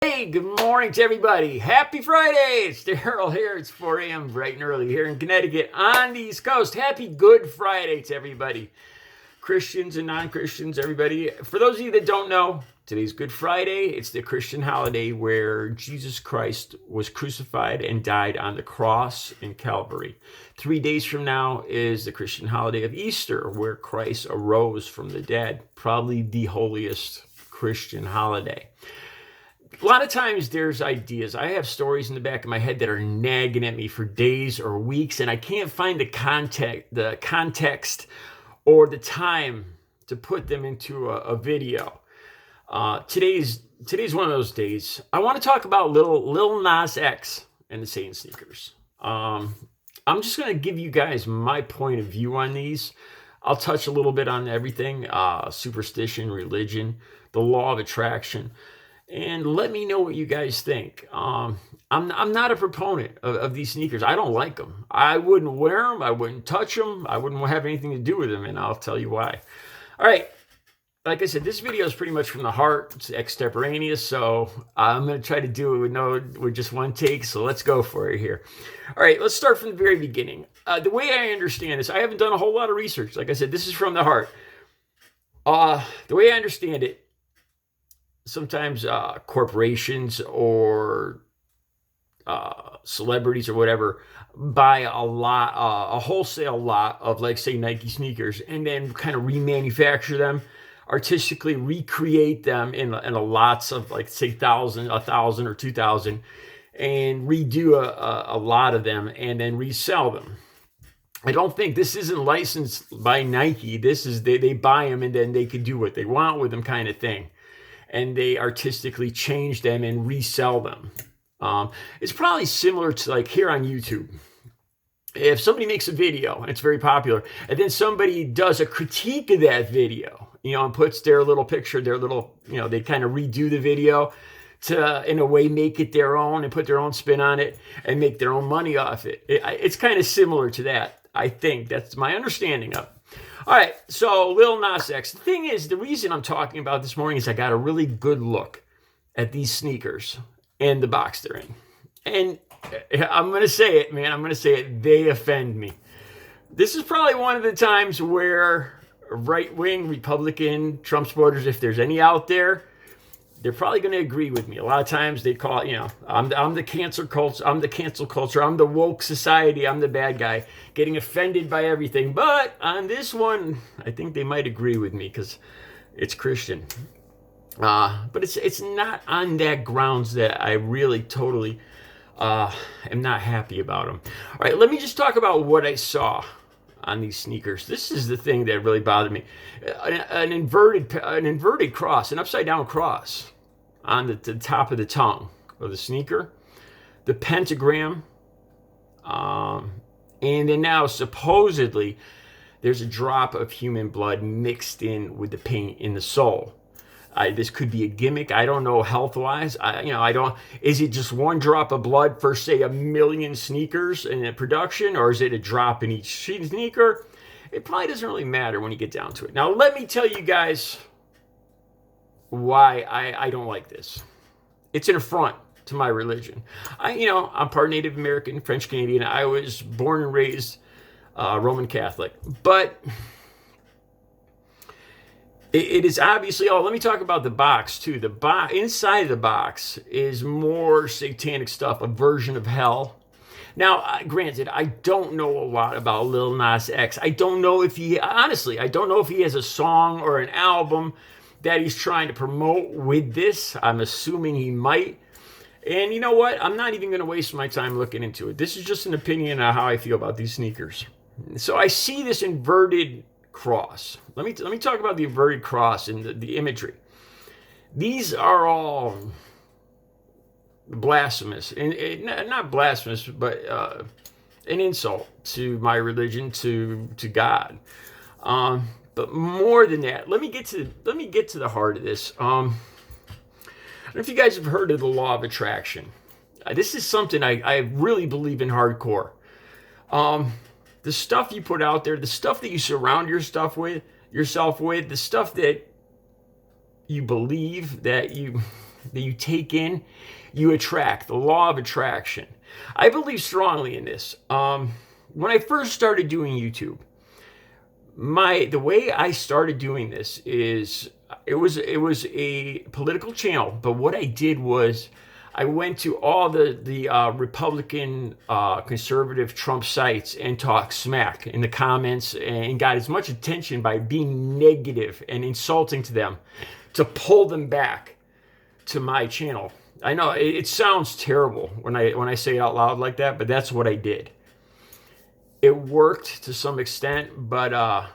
Hey, good morning to everybody. Happy Friday. It's Daryl here. It's 4 a.m. bright and early here in Connecticut on the East Coast. Happy Good Friday to everybody. Christians and non-Christians, everybody. For those of you that don't know, today's Good Friday. It's the Christian holiday where Jesus Christ was crucified and died on the cross in Calvary. 3 days from now is the Christian holiday of Easter, where Christ arose from the dead. Probably the holiest Christian holiday. A lot of times there's ideas. I have stories in the back of my head that are nagging at me for days or weeks, and I can't find the context or the time to put them into a video. Today's one of those days. I want to talk about Lil Nas X and the Satan sneakers. I'm just going to give you guys my point of view on these. I'll touch a little bit on everything, superstition, religion, the law of attraction, and let me know what you guys think. I'm not a proponent of these sneakers. I don't like them. I wouldn't wear them. I wouldn't touch them. I wouldn't have anything to do with them, and I'll tell you why. All right. Like I said, this video is pretty much from the heart. It's extemporaneous, so I'm going to try to do it with just one take, so let's go for it here. All right, let's start from the very beginning. The way I understand this, I haven't done a whole lot of research. Like I said, this is from the heart. The way I understand it, sometimes corporations or celebrities or whatever buy a wholesale lot of, like, say, Nike sneakers, and then kind of remanufacture them, artistically recreate them in a lots of, like, say, 1,000 or 2,000, and redo a lot of them and then resell them. I don't think this isn't licensed by Nike. This is they buy them and then they can do what they want with them, kind of thing. And they artistically change them and resell them. It's probably similar to, like, here on YouTube. If somebody makes a video and it's very popular, and then somebody does a critique of that video, and puts their little picture, they kind of redo the video to, in a way, make it their own and put their own spin on it and make their own money off it. It's kind of similar to that, I think. That's my understanding of it. All right, so Lil Nas X. The thing is, the reason I'm talking about this morning is I got a really good look at these sneakers and the box they're in. And I'm going to say it, man. I'm going to say it. They offend me. This is probably one of the times where right-wing Republican Trump supporters, if there's any out there, they're probably going to agree with me. A lot of times they call it, I'm the cancel culture. I'm the cancel culture. I'm the woke society. I'm the bad guy, getting offended by everything. But on this one, I think they might agree with me because it's Christian. But it's not on that grounds that I really totally am not happy about them. All right, let me just talk about what I saw on these sneakers. This is the thing that really bothered me. An inverted cross, an upside down cross on the top of the tongue of the sneaker, the pentagram, and then now supposedly there's a drop of human blood mixed in with the paint in the sole. This could be a gimmick. I don't know health-wise. I don't. Is it just one drop of blood for, say, 1 million sneakers in a production, or is it a drop in each sneaker? It probably doesn't really matter when you get down to it. Now, let me tell you guys why I don't like this. It's an affront to my religion. I'm part Native American, French Canadian. I was born and raised Roman Catholic, but it is obviously, let me talk about the box too. Inside the box is more satanic stuff, a version of hell. Now, granted, I don't know a lot about Lil Nas X. I don't know if he has a song or an album that he's trying to promote with this. I'm assuming he might. And you know what? I'm not even going to waste my time looking into it. This is just an opinion on how I feel about these sneakers. So I see this inverted cross. Let me talk about the inverted cross and the imagery. These are all blasphemous, and not blasphemous, but an insult to my religion, to God. But more than that, let me get to the heart of this. I don't know if you guys have heard of the law of attraction. This is something I really believe in hardcore. The stuff you put out there, the stuff that you surround yourself with, the stuff that you believe, that you that you take in, you attract. The law of attraction. I believe strongly in this. When I first started doing YouTube, the way I started doing this is it was a political channel, but what I did was I went to all the Republican, conservative Trump sites and talked smack in the comments and got as much attention by being negative and insulting to them to pull them back to my channel. I know it sounds terrible when I say it out loud like that, but that's what I did. It worked to some extent, but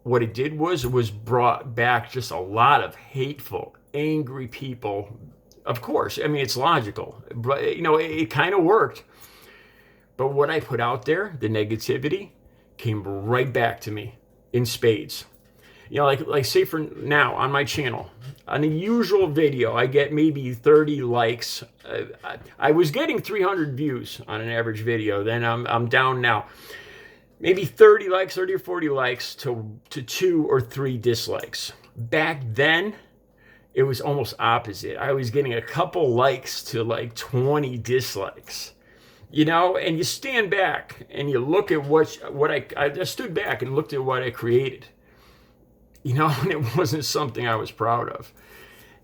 what it did was it was brought back just a lot of hateful, angry people. Of course, I mean, it's logical, but it kind of worked. But what I put out there, the negativity, came right back to me in spades. Like say for now on my channel, on a usual video, I get maybe 30 likes. I was getting 300 views on an average video. Then I'm down now. Maybe 30 likes, 30 or 40 likes to 2 or 3 dislikes. Back then, it was almost opposite. I was getting a couple likes to like 20 dislikes. And you stand back and you look at what I just stood back and looked at what I created. And it wasn't something I was proud of.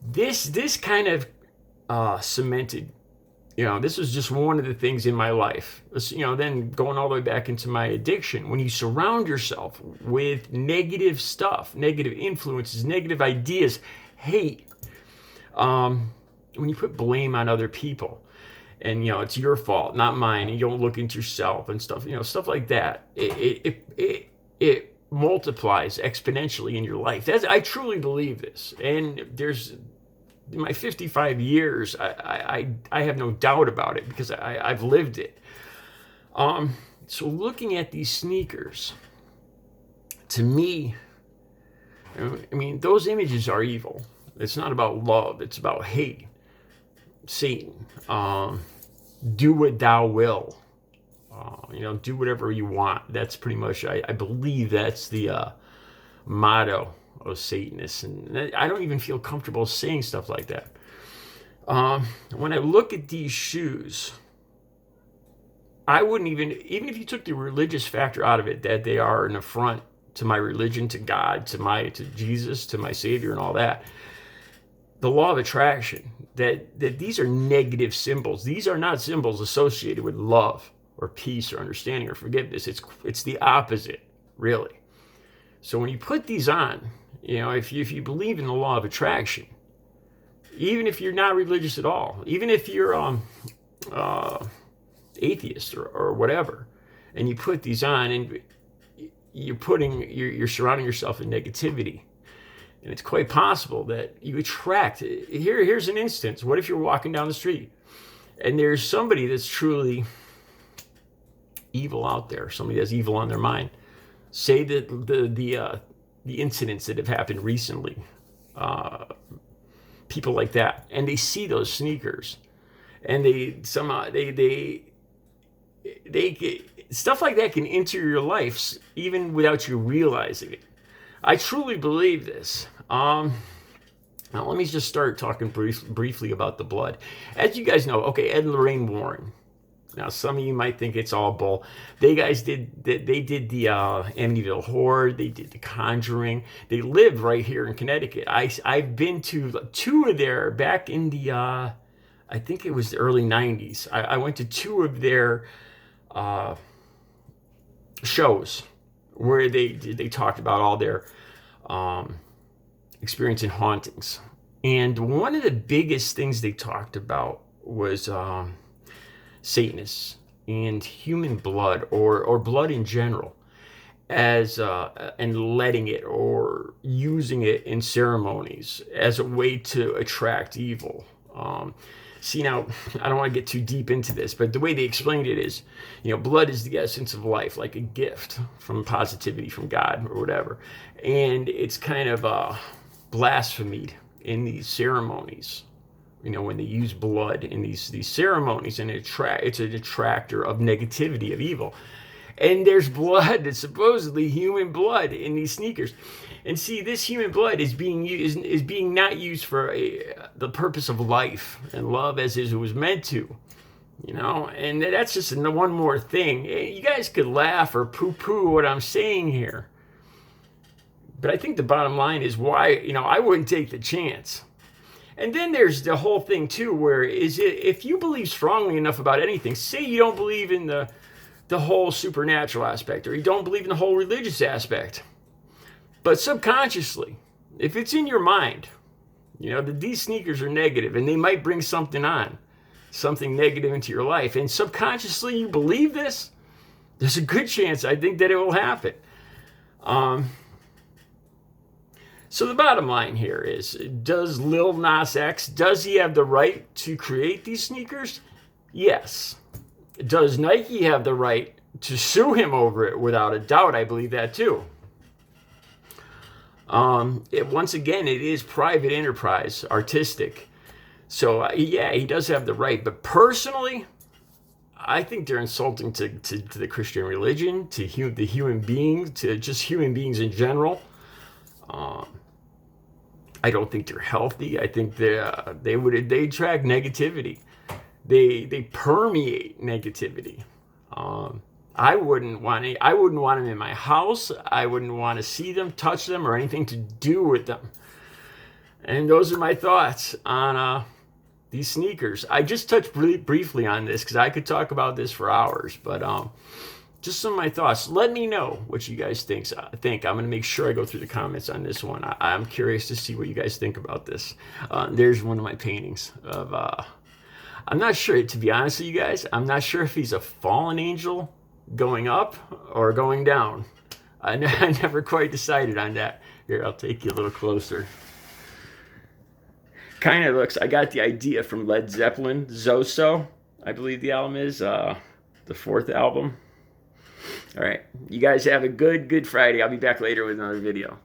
This kind of cemented, this was just one of the things in my life. Then going all the way back into my addiction, when you surround yourself with negative stuff, negative influences, negative ideas, hate, when you put blame on other people, and it's your fault, not mine, and you don't look into yourself and stuff, stuff like that, it multiplies exponentially in your life. I truly believe this, and in my 55 years, I have no doubt about it because I've lived it. So looking at these sneakers, to me, I mean, those images are evil. It's not about love. It's about hate. Satan. Do what thou will. Do whatever you want. That's pretty much, I believe that's the motto of Satanists. And I don't even feel comfortable saying stuff like that. When I look at these shoes, I wouldn't even if you took the religious factor out of it, that they are an affront to my religion, to God, to Jesus, to my Savior and all that. The law of attraction, that these are negative symbols. These are not symbols associated with love or peace or understanding or forgiveness. It's the opposite, really. So when you put these on, if you believe in the law of attraction, even if you're not religious at all, even if you're atheist or whatever, and you put these on and you're surrounding yourself in negativity, and it's quite possible that you attract. Here's an instance. What if you're walking down the street and there's somebody that's truly evil out there, somebody that's evil on their mind? Say that the incidents that have happened recently, people like that, and they see those sneakers, and they somehow they stuff like that can enter your life even without you realizing it. I truly believe this. Now let me just start talking briefly about the blood. As you guys know, okay, Ed and Loraine Warren. Now some of you might think it's all bull. They did the Amityville Horror. They did The Conjuring. They live right here in Connecticut. I've been to 2 of their, back in the I think it was the early 90s. I went to 2 of their shows where they talked about all their experience in hauntings. And one of the biggest things they talked about was Satanists and human blood or blood in general, as and letting it or using it in ceremonies as a way to attract evil. See, now, I don't want to get too deep into this, but the way they explained it is, blood is the essence of life, like a gift from positivity from God or whatever. And it's kind of blasphemed in these ceremonies, when they use blood in these ceremonies, and it's an attractor of negativity, of evil. And there's blood, it's supposedly human blood in these sneakers. And see, this human blood is being used, is being not used for the purpose of life and love as it was meant to. You know, and that's just one more thing. You guys could laugh or poo-poo what I'm saying here. But I think the bottom line is why, you know, I wouldn't take the chance. And then there's the whole thing too, where if you believe strongly enough about anything, say you don't believe in the whole supernatural aspect, or you don't believe in the whole religious aspect, but subconsciously, if it's in your mind, you know, that these sneakers are negative and they might bring something negative into your life, and subconsciously you believe this, there's a good chance I think that it will happen. So the bottom line here is, does Lil Nas X, does he have the right to create these sneakers? Yes. Does Nike have the right to sue him over it? Without a doubt, I believe that too. Once again, it is private enterprise, artistic. So yeah, he does have the right. But personally, I think they're insulting to the Christian religion, to the human beings, to just human beings in general. I don't think they're healthy. I think they attract negativity. They permeate negativity. I wouldn't want them in my house. I wouldn't want to see them, touch them, or anything to do with them. And those are my thoughts on these sneakers. I just touched really briefly on this because I could talk about this for hours, but just some of my thoughts. Let me know what you guys think. I'm going to make sure I go through the comments on this one. I'm curious to see what you guys think about this. There's one of my paintings of, I'm not sure, to be honest with you guys, I'm not sure if he's a fallen angel going up or going down. I never quite decided on that. Here, I'll take you a little closer. Kind of looks, I got the idea from Led Zeppelin, Zoso, I believe the album is, the 4th album. All right, you guys have a good Friday. I'll be back later with another video.